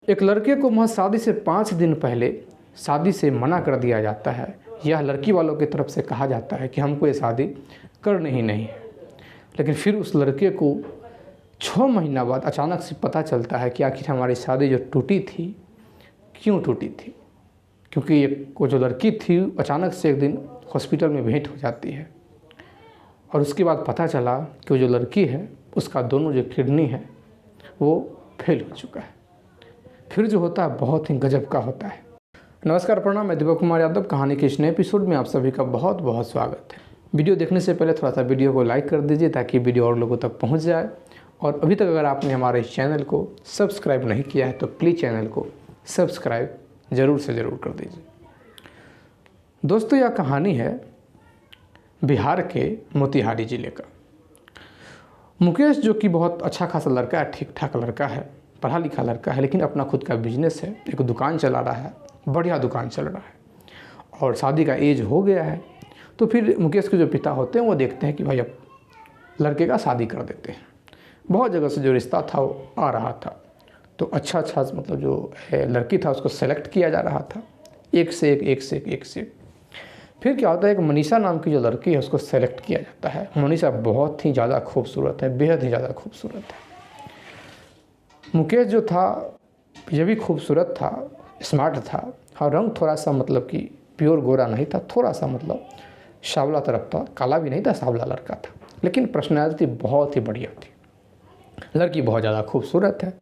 एक लड़के को महज शादी से 5 दिन पहले शादी से मना कर दिया जाता है। यह लड़की वालों की तरफ से कहा जाता है कि हमको ये शादी करनी ही नहीं है। लेकिन फिर उस लड़के को 6 महीना बाद अचानक से पता चलता है कि आखिर हमारी शादी जो टूटी थी क्यों टूटी थी। क्योंकि वो जो लड़की थी अचानक से एक दिन हॉस्पिटल में भेंट हो जाती है और उसके बाद पता चला कि वो जो लड़की है उसका दोनों जो किडनी है वो फेल हो चुका है। फिर जो होता है बहुत ही गजब का होता है। नमस्कार, प्रणाम। मैं दीपक कुमार यादव। कहानी के इस नए एपिसोड में आप सभी का बहुत बहुत स्वागत है। वीडियो देखने से पहले थोड़ा सा वीडियो को लाइक कर दीजिए ताकि वीडियो और लोगों तक पहुंच जाए। और अभी तक अगर आपने हमारे इस चैनल को सब्सक्राइब नहीं किया है तो प्लीज़ चैनल को सब्सक्राइब ज़रूर से ज़रूर कर दीजिए। दोस्तों, यह कहानी है बिहार के मोतिहारी ज़िले का। मुकेश जो कि बहुत अच्छा खासा लड़का है, ठीक ठाक लड़का है, पढ़ा लिखा लड़का है, लेकिन अपना खुद का बिजनेस है, एक दुकान चला रहा है, बढ़िया दुकान चल रहा है और शादी का एज हो गया है। तो फिर मुकेश के जो पिता होते हैं वो देखते हैं कि भाई अब लड़के का शादी कर देते हैं। बहुत जगह से जो रिश्ता था वो आ रहा था, तो अच्छा मतलब जो है लड़की था उसको सेलेक्ट किया जा रहा था, एक से एक। फिर क्या होता है, एक मनीषा नाम की जो लड़की है उसको सेलेक्ट किया जाता है। मनीषा बहुत ही ज़्यादा खूबसूरत है, बेहद ही ज़्यादा खूबसूरत है। मुकेश जो था ये भी खूबसूरत था, स्मार्ट था और रंग थोड़ा सा मतलब कि प्योर गोरा नहीं था, थोड़ा सा मतलब सांवला तरफ था, काला भी नहीं था, सांवला लड़का था। लेकिन पर्सनैलिटी बहुत ही बढ़िया थी। लड़की बहुत ज़्यादा खूबसूरत है।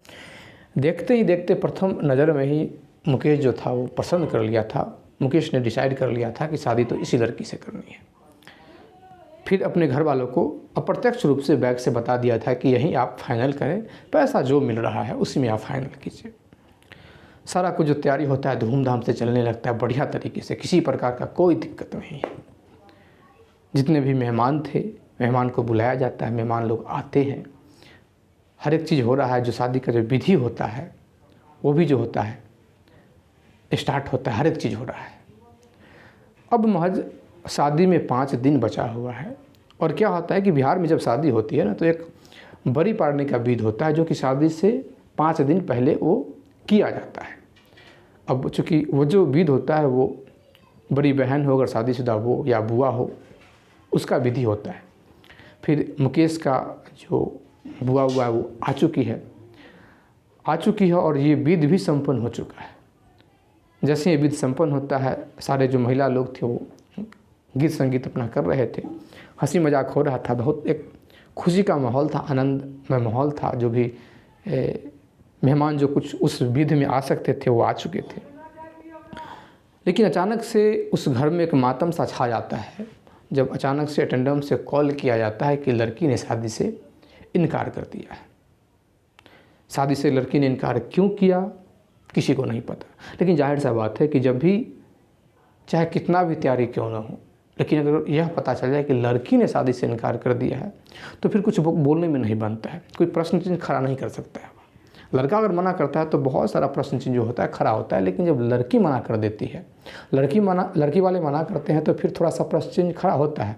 देखते ही देखते प्रथम नज़र में ही मुकेश जो था वो पसंद कर लिया था। मुकेश ने डिसाइड कर लिया था कि शादी तो इसी लड़की से करनी है। फिर अपने घर वालों को अप्रत्यक्ष रूप से बैग से बता दिया था कि यहीं आप फाइनल करें, पैसा जो मिल रहा है उसी में आप फाइनल कीजिए। सारा कुछ जो तैयारी होता है धूमधाम से चलने लगता है, बढ़िया तरीके से, किसी प्रकार का कोई दिक्कत नहीं है। जितने भी मेहमान थे, मेहमान को बुलाया जाता है, मेहमान लोग आते हैं, हर एक चीज़ हो रहा है। जो शादी का जो विधि होता है वो भी जो होता है स्टार्ट होता है, हर एक चीज़ हो रहा है। अब महज शादी में 5 दिन बचा हुआ है। और क्या होता है कि बिहार में जब शादी होती है ना तो एक बड़ी पारने का विधि होता है जो कि शादी से 5 दिन पहले वो किया जाता है। अब चूँकि वो जो विधि होता है वो बड़ी बहन हो, अगर शादीशुदा हो या बुआ हो, उसका विधि होता है। फिर मुकेश का जो बुआ हुआ है वो आ चुकी है और ये विधि भी संपन्न हो चुका है। जैसे ये विधि संपन्न होता है, सारे जो महिला लोग थे वो गीत संगीत अपना कर रहे थे, हंसी मजाक हो रहा था, बहुत एक खुशी का माहौल था, आनंद में माहौल था। जो भी मेहमान जो कुछ उस विधि में आ सकते थे वो आ चुके थे। लेकिन अचानक से उस घर में एक मातम सा छा जाता है जब अचानक से अटेंडेंट से कॉल किया जाता है कि लड़की ने शादी से इनकार कर दिया है। शादी से लड़की ने इनकार क्यों किया किसी को नहीं पता। लेकिन जाहिर सा बात है कि जब भी चाहे कितना भी तैयारी क्यों ना हो, लेकिन अगर यह पता चल जाए कि लड़की ने शादी से इनकार कर दिया है तो फिर कुछ बोलने में नहीं बनता है, कोई प्रश्न चिन्ह खड़ा नहीं कर सकता है। लड़का अगर मना करता है तो बहुत सारा प्रश्न चिन्ह जो होता है खड़ा होता है, लेकिन जब लड़की मना कर देती है, लड़की वाले मना करते हैं तो फिर थोड़ा सा प्रश्न चिन्ह खड़ा होता है।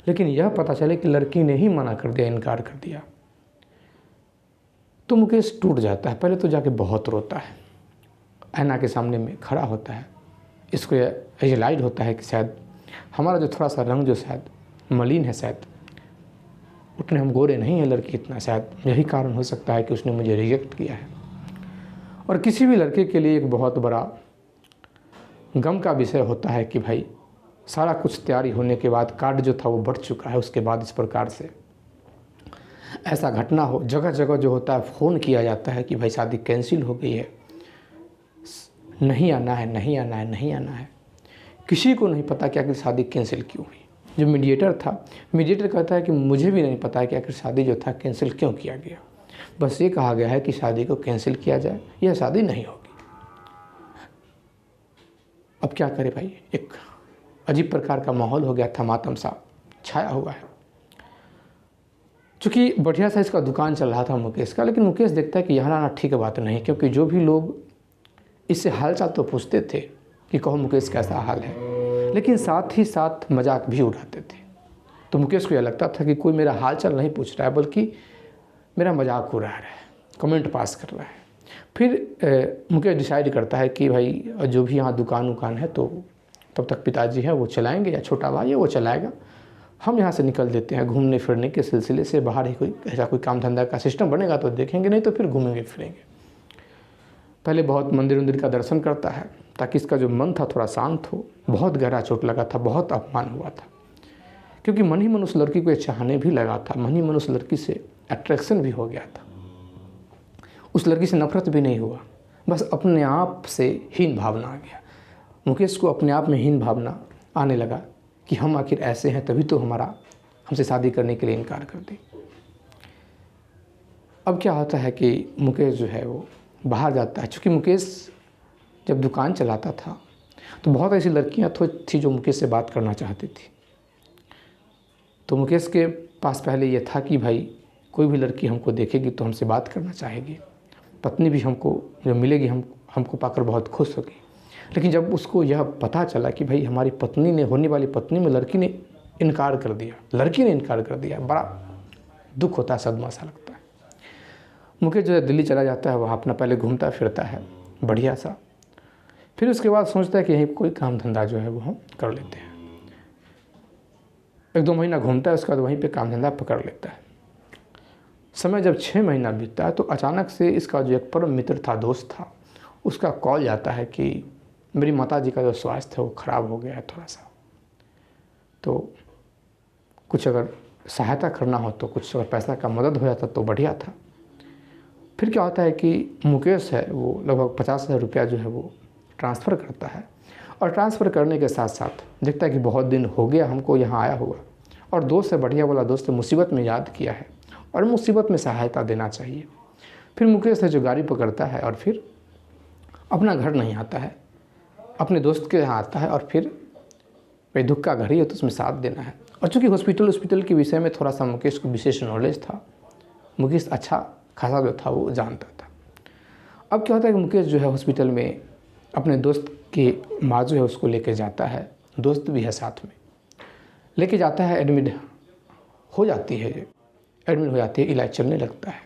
लेकिन यह पता चले कि लड़की ने ही मना कर दिया, इनकार कर दिया, तो मुकेश टूट जाता है। पहले तो जाके बहुत रोता है, ऐना के सामने में खड़ा होता है। इसको रियलाइज होता है कि शायद हमारा जो थोड़ा सा रंग जो शायद मलिन है, शायद उतने हम गोरे नहीं हैं लड़की इतना, शायद यही कारण हो सकता है कि उसने मुझे रिजेक्ट किया है। और किसी भी लड़के के लिए एक बहुत बड़ा गम का विषय होता है कि भाई सारा कुछ तैयारी होने के बाद कार्ड जो था वो बढ़ चुका है, उसके बाद इस प्रकार से ऐसा घटना हो। जगह जगह जो होता है फ़ोन किया जाता है कि भाई शादी कैंसिल हो गई है, नहीं आना है। किसी को नहीं पता कि आखिर शादी कैंसिल क्यों हुई। जो मीडिएटर था, मीडिएटर कहता है कि मुझे भी नहीं पता है कि आखिर शादी जो था कैंसिल क्यों किया गया। बस ये कहा गया है कि शादी को कैंसिल किया जाए, यह शादी नहीं होगी। अब क्या करे भाई, एक अजीब प्रकार का माहौल हो गया था, मातम सा छाया हुआ है। चूँकि बढ़िया सा इसका दुकान चल रहा था मुकेश का, लेकिन मुकेश देखता है कि यहाँ आना ठीक बात नहीं, क्योंकि जो भी लोग इससे हालचाल तो पूछते थे कि कहो मुकेश कैसा हाल है, लेकिन साथ ही साथ मजाक भी उड़ाते थे। तो मुकेश को यह लगता था कि कोई मेरा हालचाल नहीं पूछ रहा है, बल्कि मेरा मजाक उड़ा रहा है, कमेंट पास कर रहा है। फिर मुकेश डिसाइड करता है कि भाई जो भी यहाँ दुकान है तो तब तक पिताजी हैं वो चलाएंगे या छोटा भाई है वो चलाएगा, हम यहाँ से निकल देते हैं घूमने फिरने के सिलसिले से, बाहर ही कोई ऐसा कोई काम धंधा का सिस्टम बनेगा तो देखेंगे, नहीं तो फिर घूमेंगे फिरेंगे। पहले बहुत मंदिर का दर्शन करता है ताकि इसका जो मन था थोड़ा शांत हो। बहुत गहरा चोट लगा था, बहुत अपमान हुआ था, क्योंकि मन ही मन उस लड़की को चाहने भी लगा था, मन ही मन उस लड़की से अट्रैक्शन भी हो गया था। उस लड़की से नफरत भी नहीं हुआ, बस अपने आप से हीन भावना आ गया। मुकेश को अपने आप में हीन भावना आने लगा कि हम आखिर ऐसे हैं, तभी तो हमसे शादी करने के लिए इनकार कर दी। अब क्या होता है कि मुकेश जो है वो बाहर जाता है। चूँकि मुकेश जब दुकान चलाता था तो बहुत ऐसी लड़कियां थी जो मुकेश से बात करना चाहती थी। तो मुकेश के पास पहले ये था कि भाई कोई भी लड़की हमको देखेगी तो हमसे बात करना चाहेगी, पत्नी भी हमको जब मिलेगी हमको पाकर बहुत खुश होगी। लेकिन जब उसको यह पता चला कि भाई हमारी पत्नी ने, होने वाली पत्नी में लड़की ने इनकार कर दिया, बड़ा दुख होता है, सदमा सा लगता है। मुकेश जो है दिल्ली चला जाता है, वहाँ अपना पहले घूमता फिरता है बढ़िया सा, फिर उसके बाद सोचता है कि यहीं कोई काम धंधा जो है वो हम कर लेते हैं। 1-2 महीना घूमता है, उसके बाद वहीं पे काम धंधा पकड़ लेता है। समय जब 6 महीना बीतता है तो अचानक से इसका जो एक परम मित्र था, दोस्त था, उसका कॉल जाता है कि मेरी माताजी का जो स्वास्थ्य है वो ख़राब हो गया है थोड़ा सा, तो कुछ अगर सहायता करना हो तो कुछ अगर पैसा का मदद हो जाता तो बढ़िया था। फिर क्या होता है कि मुकेश है वो लगभग 50,000 रुपया जो है वो ट्रांसफ़र करता है, और ट्रांसफ़र करने के साथ साथ देखता है कि बहुत दिन हो गया हमको यहाँ आया हुआ, और दोस्त है बढ़िया वाला दोस्त है, मुसीबत में याद किया है और मुसीबत में सहायता देना चाहिए। फिर मुकेश है जो गाड़ी पकड़ता है और फिर अपना घर नहीं आता है, अपने दोस्त के यहाँ आता है, और फिर भाई दुख का घर ही है तो उसमें साथ देना है। और चूँकि हॉस्पिटल के विषय में थोड़ा सा मुकेश को विशेष नॉलेज था, मुकेश अच्छा खासा जो था वो जानता था। अब क्या होता है कि मुकेश जो है हॉस्पिटल में अपने दोस्त की माँ जो है उसको लेके जाता है, दोस्त भी है साथ में, लेके जाता है, एडमिट हो जाती है, इलाज चलने लगता है।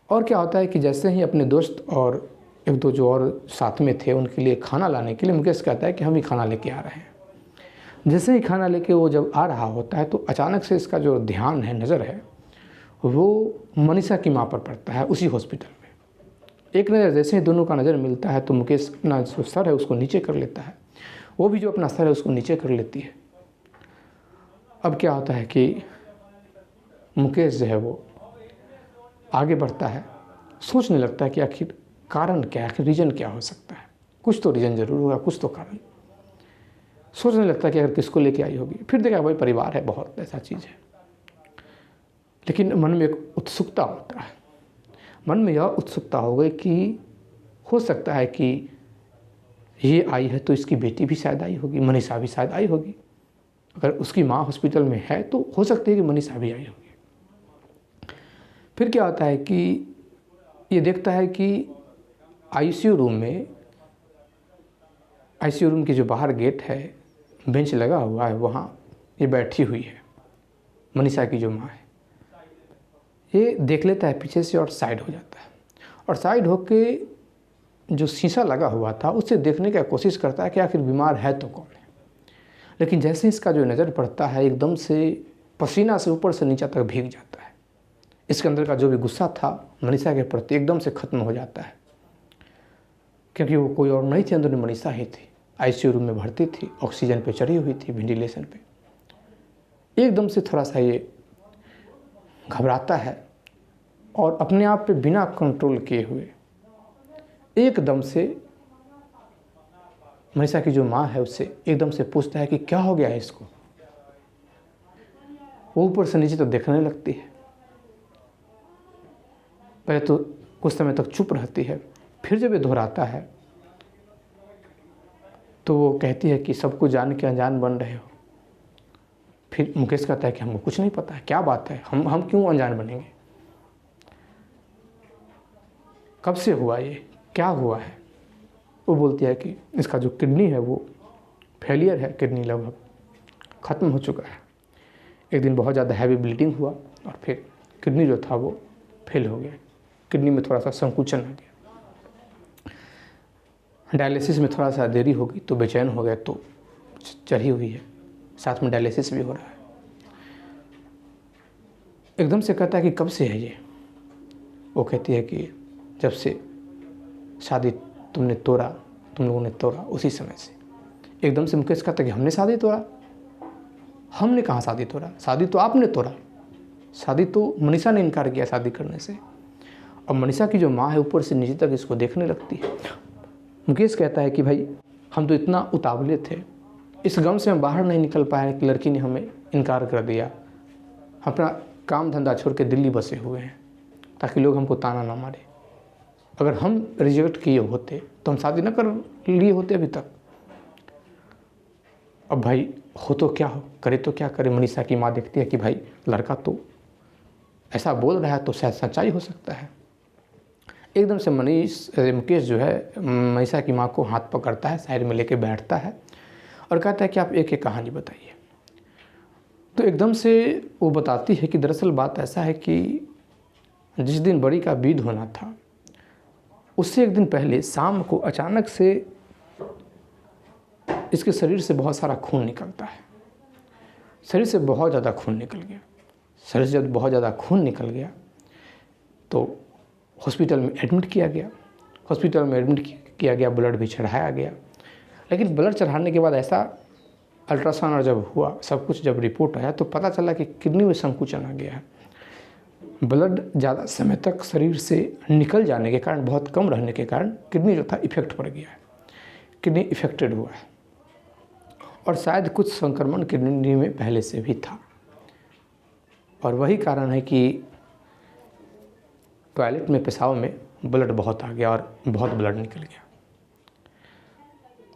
और क्या होता है कि जैसे ही अपने दोस्त और 1-2 जो और साथ में थे उनके लिए खाना लाने के लिए मुकेश कहता है कि हम ही खाना लेके आ रहे हैं। जैसे ही खाना लेके वो जब आ रहा होता है तो अचानक से इसका जो ध्यान है, नज़र है, वो मनीषा की माँ पर पड़ता है उसी हॉस्पिटल में। एक नज़र जैसे ही दोनों का नज़र मिलता है तो मुकेश अपना जो सर है उसको नीचे कर लेता है, वो भी जो अपना सर है उसको नीचे कर लेती है। अब क्या होता है कि मुकेश जो है वो आगे बढ़ता है, सोचने लगता है कि आखिर कारण क्या है, आखिर रीज़न क्या हो सकता है, कुछ तो रीज़न ज़रूर होगा, कुछ तो कारण। सोचने लगता है कि अगर किसको लेके आई होगी, फिर देखा भाई परिवार है, बहुत ऐसा चीज़ है। लेकिन मन में एक उत्सुकता होता है, मन में यह उत्सुकता हो गई कि हो सकता है कि ये आई है तो इसकी बेटी भी शायद आई होगी, मनीषा भी शायद आई होगी। अगर उसकी माँ हॉस्पिटल में है तो हो सकती है कि मनीषा भी आई होगी। फिर क्या होता है कि ये देखता है कि आईसीयू रूम की जो बाहर गेट है, बेंच लगा हुआ है, वहाँ ये बैठी हुई है, मनीषा की जो माँ है। ये देख लेता है पीछे से और साइड हो जाता है, और साइड होके जो शीशा लगा हुआ था उससे देखने की कोशिश करता है कि आखिर बीमार है तो कौन है। लेकिन जैसे इसका जो नज़र पड़ता है एकदम से पसीना से ऊपर से नीचे तक भीग जाता है। इसके अंदर का जो भी गुस्सा था मनीषा के प्रति एकदम से ख़त्म हो जाता है, क्योंकि वो कोई और नहीं थी, अंदर में मनीषा ही थी। आईसीयू रूम में भर्ती थी, ऑक्सीजन पे चढ़ी हुई थी, वेंटिलेशन पे। एकदम से थोड़ा सा ये घबराता है और अपने आप पे बिना कंट्रोल किए हुए एकदम से मनीषा की जो माँ है उससे एकदम से पूछता है कि क्या हो गया है इसको। वो ऊपर से नीचे तक देखने लगती है, पहले तो कुछ समय तक चुप रहती है, फिर जब ये दोहराता है तो वो कहती है कि सब कुछ जान के अनजान बन रहे हो। फिर मुकेश कहता है कि हमको कुछ नहीं पता है, क्या बात है, हम क्यों अनजान बनेंगे, कब से हुआ ये, क्या हुआ है। वो बोलती है कि इसका जो किडनी है वो फेलियर है, किडनी लगभग ख़त्म हो चुका है। एक दिन बहुत ज़्यादा हैवी ब्लीडिंग हुआ और फिर किडनी जो था वो फेल हो गया, किडनी में थोड़ा सा संकुचन आ गया। डायलिसिस में थोड़ा सा देरी होगी तो बेचैन हो गए, तो चढ़ी हुई है, साथ में डायलिसिस भी हो रहा है। एकदम से कहता है कि कब से है ये? वो कहती है कि जब से शादी तुम लोगों ने तोड़ा उसी समय से। एकदम से मुकेश कहता है कि हमने शादी तोड़ा? हमने कहाँ शादी तोड़ा? शादी तो आपने तोड़ा। शादी तो मनीषा ने इनकार किया शादी करने से। अब मनीषा की जो माँ है ऊपर से नीचे तक इसको देखने लगती है। मुकेश कहता है कि भाई हम तो इतना उतावले थे, इस गम से हम बाहर नहीं निकल पाए कि लड़की ने हमें इनकार कर दिया। अपना काम धंधा छोड़ के दिल्ली बसे हुए हैं ताकि लोग हमको ताना ना मारे। अगर हम रिजेक्ट किए होते तो हम शादी ना कर लिए होते अभी तक। अब भाई हो तो क्या हो, करे तो क्या करे। मनीषा की माँ देखती है कि भाई लड़का तो ऐसा बोल रहा है तो शायद सच्चाई हो सकता है। एकदम से मुकेश जो है मनीषा की माँ को हाथ पकड़ता है, साइड में लेके बैठता है और कहता है कि आप एक एक कहानी बताइए। तो एकदम से वो बताती है कि दरअसल बात ऐसा है कि जिस दिन बड़ी का विध होना था उससे एक दिन पहले शाम को अचानक से इसके शरीर से बहुत सारा खून निकलता है। शरीर से बहुत ज़्यादा खून निकल गया। शरीर से जब बहुत ज़्यादा खून निकल गया तो हॉस्पिटल में एडमिट किया गया। हॉस्पिटल में एडमिट किया गया, ब्लड भी चढ़ाया गया। लेकिन ब्लड चढ़ाने के बाद ऐसा अल्ट्रासाउंड जब हुआ, सब कुछ जब रिपोर्ट आया तो पता चला कि किडनी में संकुचन आ गया है। ब्लड ज़्यादा समय तक शरीर से निकल जाने के कारण, बहुत कम रहने के कारण किडनी जो था इफेक्ट पड़ गया है, किडनी इफेक्टेड हुआ है। और शायद कुछ संक्रमण किडनी में पहले से भी था और वही कारण है कि टॉयलेट में, पेशाब में ब्लड बहुत आ गया और बहुत ब्लड निकल गया।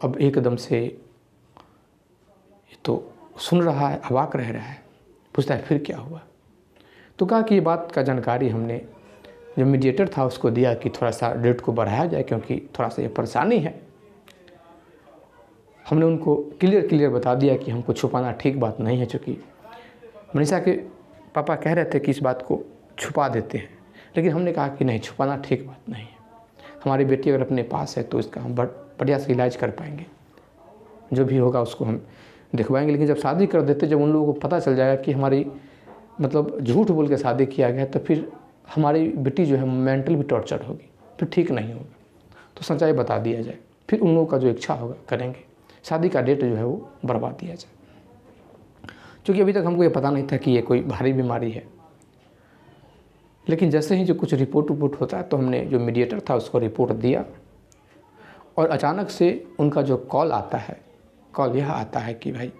अब एकदम से ये तो सुन रहा है, अवाक रह रहा है, पूछता है फिर क्या हुआ? तो कहा कि ये बात का जानकारी हमने जो मीडिएटर था उसको दिया कि थोड़ा सा डेट को बढ़ाया जाए क्योंकि थोड़ा सा ये परेशानी है। हमने उनको क्लियर बता दिया कि हमको छुपाना ठीक बात नहीं है, चूँकि मनीषा के पापा कह रहे थे कि इस बात को छुपा देते हैं, लेकिन हमने कहा कि नहीं, छुपाना ठीक बात नहीं है। हमारी बेटी अगर अपने पास है तो इसका हम बढ़िया से इलाज कर पाएंगे, जो भी होगा उसको हम दिखवाएंगे। लेकिन जब शादी कर देते, जब उन लोगों को पता चल जाएगा कि हमारी मतलब झूठ बोल के शादी किया गया, तो फिर हमारी बेटी जो है मेंटल भी टॉर्चर होगी, फिर ठीक नहीं होगा। तो सच्चाई बता दिया जाए, फिर उन लोगों का जो इच्छा होगा करेंगे, शादी का डेट जो है वो बढ़वा दिया जाए। क्योंकि अभी तक हमको ये पता नहीं था कि ये कोई भारी बीमारी है। लेकिन जैसे ही जो कुछ रिपोर्ट होता है तो हमने जो मीडिएटर था उसको रिपोर्ट दिया और अचानक से उनका जो कॉल आता है, कॉल यह आता है कि भाई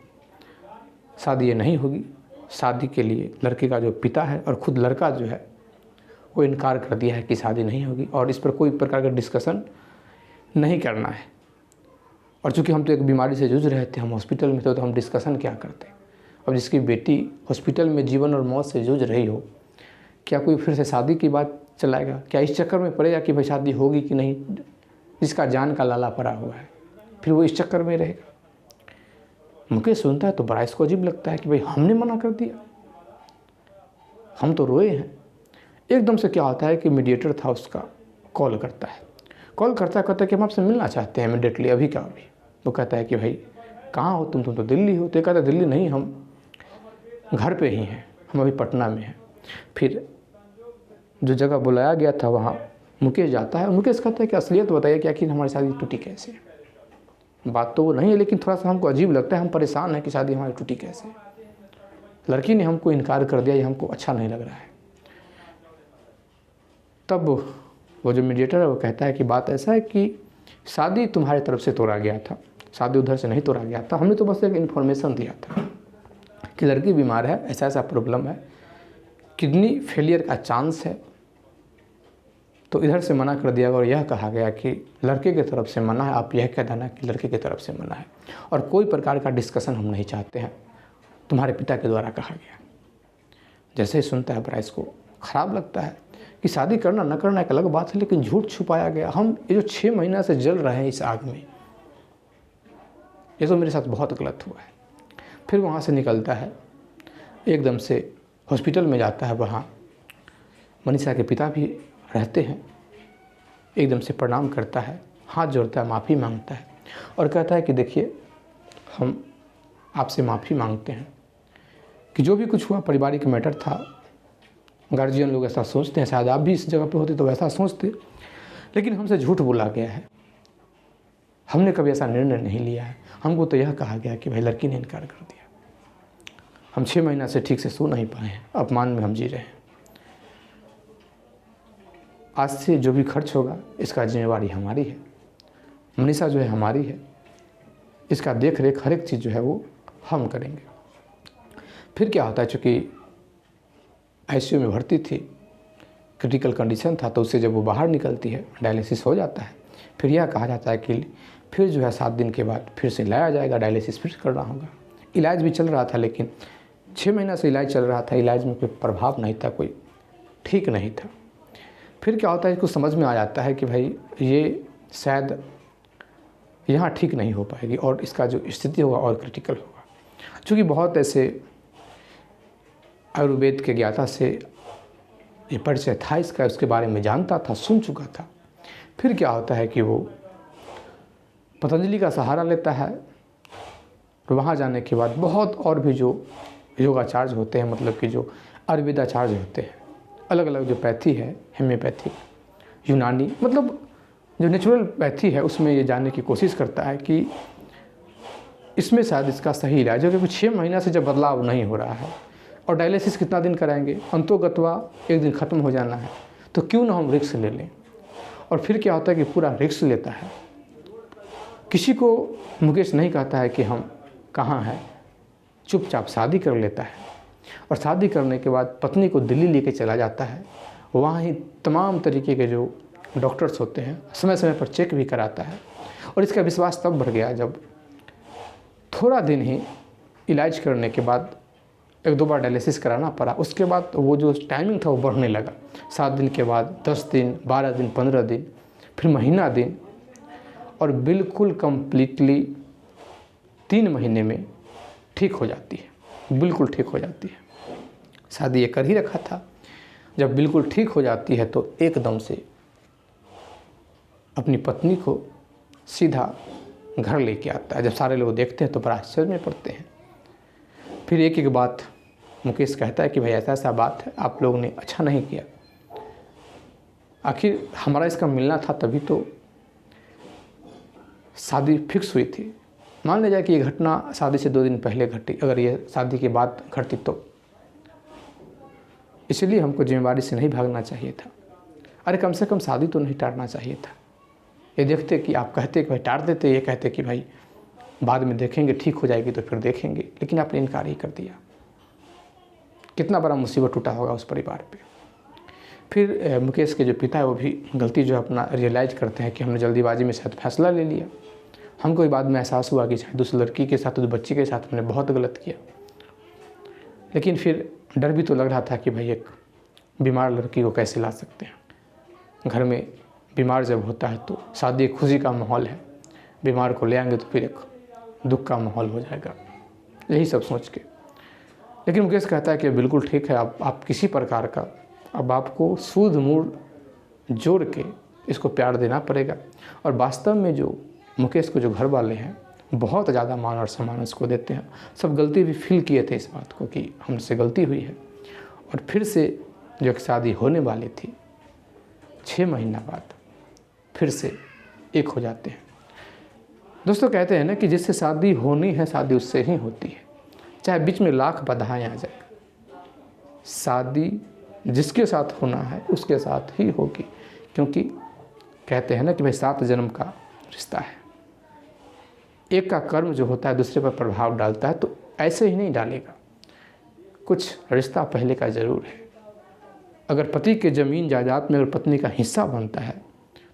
शादी ये नहीं होगी। शादी के लिए लड़के का जो पिता है और ख़ुद लड़का जो है वो इनकार कर दिया है कि शादी नहीं होगी और इस पर कोई प्रकार का डिस्कशन नहीं करना है। और चूँकि हम तो एक बीमारी से जूझ रहे थे, हम हॉस्पिटल में थे, तो हम डिस्कशन क्या करते। अब जिसकी बेटी हॉस्पिटल में जीवन और मौत से जूझ रही हो, क्या कोई फिर से शादी की बात चलाएगा? क्या इस चक्कर में पड़ेगा कि भाई शादी होगी कि नहीं? जिसका जान का लाला पड़ा हुआ है, फिर वो इस चक्कर में रहेगा। मुकेश सुनता है तो बड़ा इसको अजीब लगता है कि भाई हमने मना कर दिया, हम तो रोए हैं। एकदम से क्या होता है कि मीडिएटर था उसका कॉल करता है, कहता है कि हम आपसे मिलना चाहते हैं इमीडिएटली, अभी का अभी। वो कहता है कि भाई कहाँ हो तुम तो दिल्ली हो। तो कहता है दिल्ली नहीं, हम घर पे ही हैं, हम अभी पटना में हैं। फिर जो जगह बुलाया गया था वहाँ मुकेश जाता है। मुकेश कहता है कि असलियत बताइए कि आखिर हमारी शादी टूटी कैसे? बात तो वो नहीं है, लेकिन थोड़ा सा हमको अजीब लगता है, हम परेशान हैं कि शादी हमारी टूटी कैसे। लड़की ने हमको इनकार कर दिया, ये हमको अच्छा नहीं लग रहा है। तब वो जो मीडिएटर है वो कहता है कि बात ऐसा है कि शादी तुम्हारी तरफ से तोड़ा गया था, शादी उधर से नहीं तोड़ा गया था। हमने तो बस एक इन्फॉर्मेशन दिया था कि लड़की बीमार है, ऐसा ऐसा प्रॉब्लम है, किडनी फेलियर का चांस है, तो इधर से मना कर दिया और यह कहा गया कि लड़के की तरफ से मना है, आप यह कह देना कि लड़के की तरफ से मना है और कोई प्रकार का डिस्कशन हम नहीं चाहते हैं, तुम्हारे पिता के द्वारा कहा गया। जैसे ही सुनता है ब्राइस को ख़राब लगता है कि शादी करना न करना एक अलग बात है, लेकिन झूठ छुपाया गया। हम ये जो 6 महीना से जल रहे हैं इस आग में, ये तो मेरे साथ बहुत गलत हुआ है। फिर वहाँ से निकलता है, एकदम से हॉस्पिटल में जाता है। वहाँ मनीषा के पिता भी रहते हैं। एकदम से प्रणाम करता है हाथ जोड़ता है, माफ़ी मांगता है और कहता है कि देखिए हम आपसे माफ़ी मांगते हैं कि जो भी कुछ हुआ पारिवारिक मैटर था। गार्जियन लोग ऐसा सोचते हैं, शायद आप भी इस जगह पे होते तो वैसा सोचते, लेकिन हमसे झूठ बोला गया है। हमने कभी ऐसा निर्णय नहीं लिया है। हमको तो यह कहा गया कि भाई लड़की ने इनकार कर दिया। हम 6 महीना से ठीक से सो नहीं पाए हैं, अपमान में हम जी रहे हैं। आज से जो भी खर्च होगा इसका जिम्मेवारी हमारी है, मनीषा जो है हमारी है, इसका देख रेख हर एक चीज़ जो है वो हम करेंगे। फिर क्या होता है, चूँकि आईसीयू में भर्ती थी, क्रिटिकल कंडीशन था, तो उससे जब वो बाहर निकलती है डायलिसिस हो जाता है। फिर यह कहा जाता है कि फिर जो है 7 दिन के बाद फिर से लाया जाएगा, डायलिसिस फिर करना होगा। इलाज भी चल रहा था, लेकिन 6 महीना से इलाज चल रहा था, इलाज में कोई प्रभाव नहीं था, कोई ठीक नहीं था। फिर क्या होता है, इसको समझ में आ जाता है कि भाई ये शायद यहाँ ठीक नहीं हो पाएगी और इसका जो स्थिति होगा और क्रिटिकल होगा। चूँकि बहुत ऐसे आयुर्वेद के ज्ञाता से ये परिचय था इसका, उसके बारे में जानता था, सुन चुका था। फिर क्या होता है कि वो पतंजलि का सहारा लेता है और वहाँ जाने के बाद बहुत और भी जो योगाचार्य होते हैं, मतलब कि जो आयुर्वेदाचार्य होते हैं, अलग अलग जो पैथी है, हेम्योपैथिक, यूनानी, मतलब जो नेचुरल पैथी है, उसमें ये जानने की कोशिश करता है कि इसमें शायद इसका सही इलाज है। क्योंकि 6 महीना से जब बदलाव नहीं हो रहा है और डायलिसिस कितना दिन कराएंगे, अंतोगत्वा एक दिन ख़त्म हो जाना है, तो क्यों ना हम रिस्क ले लें। और फिर क्या होता है कि पूरा रिस्क लेता है। किसी को मुकेश नहीं कहता है कि हम कहाँ हैं, चुपचाप शादी कर लेता है और शादी करने के बाद पत्नी को दिल्ली लेके चला जाता है। वहाँ ही तमाम तरीके के जो डॉक्टर्स होते हैं समय समय पर चेक भी कराता है। और इसका विश्वास तब बढ़ गया जब थोड़ा दिन ही इलाज करने के बाद 1-2 बार डायलिसिस कराना पड़ा। उसके बाद वो जो टाइमिंग था वो बढ़ने लगा। 7 दिन के बाद 10 दिन, 12 दिन, 15 दिन, फिर महीना दिन, और बिल्कुल कम्प्लीटली 3 महीने में ठीक हो जाती है, बिल्कुल ठीक हो जाती है। शादी ये कर ही रखा था। जब बिल्कुल ठीक हो जाती है तो एकदम से अपनी पत्नी को सीधा घर लेके आता है। जब सारे लोग देखते हैं तो बड़ा आश्चर्य में पड़ते हैं। फिर एक एक बात मुकेश कहता है कि भाई ऐसा ऐसा बात है, आप लोगों ने अच्छा नहीं किया। आखिर हमारा इसका मिलना था तभी तो शादी फिक्स हुई थी। मान लिया जाए कि ये घटना शादी से 2 दिन पहले घटी, अगर ये शादी के बाद घटती तो। इसलिए हमको जिम्मेवारी से नहीं भागना चाहिए था। अरे कम से कम शादी तो नहीं टालना चाहिए था। ये देखते कि आप कहते कि भाई टाल देते, ये कहते कि भाई बाद में देखेंगे, ठीक हो जाएगी तो फिर देखेंगे, लेकिन आपने इनकार ही कर दिया। कितना बड़ा मुसीबत टूटा होगा उस परिवार पे। फिर मुकेश के जो पिता है वो भी गलती जो अपना रियलाइज़ करते हैं कि हमने जल्दीबाजी में शायद फैसला ले लिया। हमको भी बाद में एहसास हुआ कि शायद उस लड़की के साथ, उस बच्ची के साथ हमने बहुत गलत किया। लेकिन फिर डर भी तो लग रहा था कि भाई एक बीमार लड़की को कैसे ला सकते हैं। घर में बीमार जब होता है तो शादी एक खुशी का माहौल है, बीमार को ले आएंगे तो फिर एक दुख का माहौल हो जाएगा, यही सब सोच के। लेकिन मुकेश कहता है कि बिल्कुल ठीक है, आप किसी प्रकार का अब आपको सूद मूड जोड़ के इसको प्यार देना पड़ेगा। और वास्तव में जो मुकेश को जो घर वाले हैं बहुत ज़्यादा मान और सम्मान इसको देते हैं। सब गलती भी फील किए थे इस बात को कि हमसे गलती हुई है। और फिर से जो एक शादी होने वाली थी 6 महीना बाद फिर से एक हो जाते हैं। दोस्तों कहते हैं ना कि जिससे शादी होनी है शादी उससे ही होती है, चाहे बीच में लाख बाधाएं आ जाए। शादी जिसके साथ होना है उसके साथ ही होगी, क्योंकि कहते हैं ना कि भाई 7 जन्म का रिश्ता है। एक का कर्म जो होता है दूसरे पर प्रभाव डालता है, तो ऐसे ही नहीं डालेगा, कुछ रिश्ता पहले का ज़रूर है। अगर पति के ज़मीन जायदाद में अगर पत्नी का हिस्सा बनता है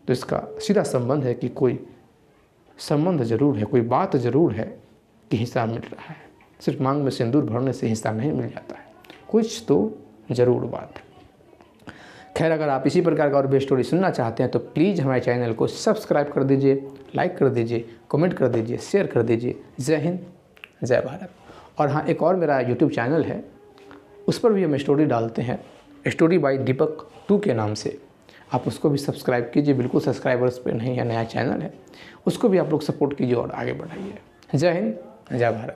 तो इसका सीधा संबंध है कि कोई संबंध ज़रूर है, कोई बात ज़रूर है कि हिस्सा मिल रहा है। सिर्फ मांग में सिंदूर भरने से हिस्सा नहीं मिल जाता है, कुछ तो ज़रूर बात है। खैर, अगर आप इसी प्रकार का और भी स्टोरी सुनना चाहते हैं तो प्लीज़ हमारे चैनल को सब्सक्राइब कर दीजिए, लाइक कर दीजिए, कमेंट कर दीजिए, शेयर कर दीजिए। जय हिंद, जय भारत। और हाँ, एक और मेरा यूट्यूब चैनल है, उस पर भी हम स्टोरी डालते हैं, स्टोरी बाय दीपक 2 के नाम से। आप उसको भी सब्सक्राइब कीजिए, बिल्कुल सब्सक्राइबर्स पे नहीं है, नया चैनल है, उसको भी आप लोग सपोर्ट कीजिए और आगे बढ़ाइए। जय हिंद, जय भारत।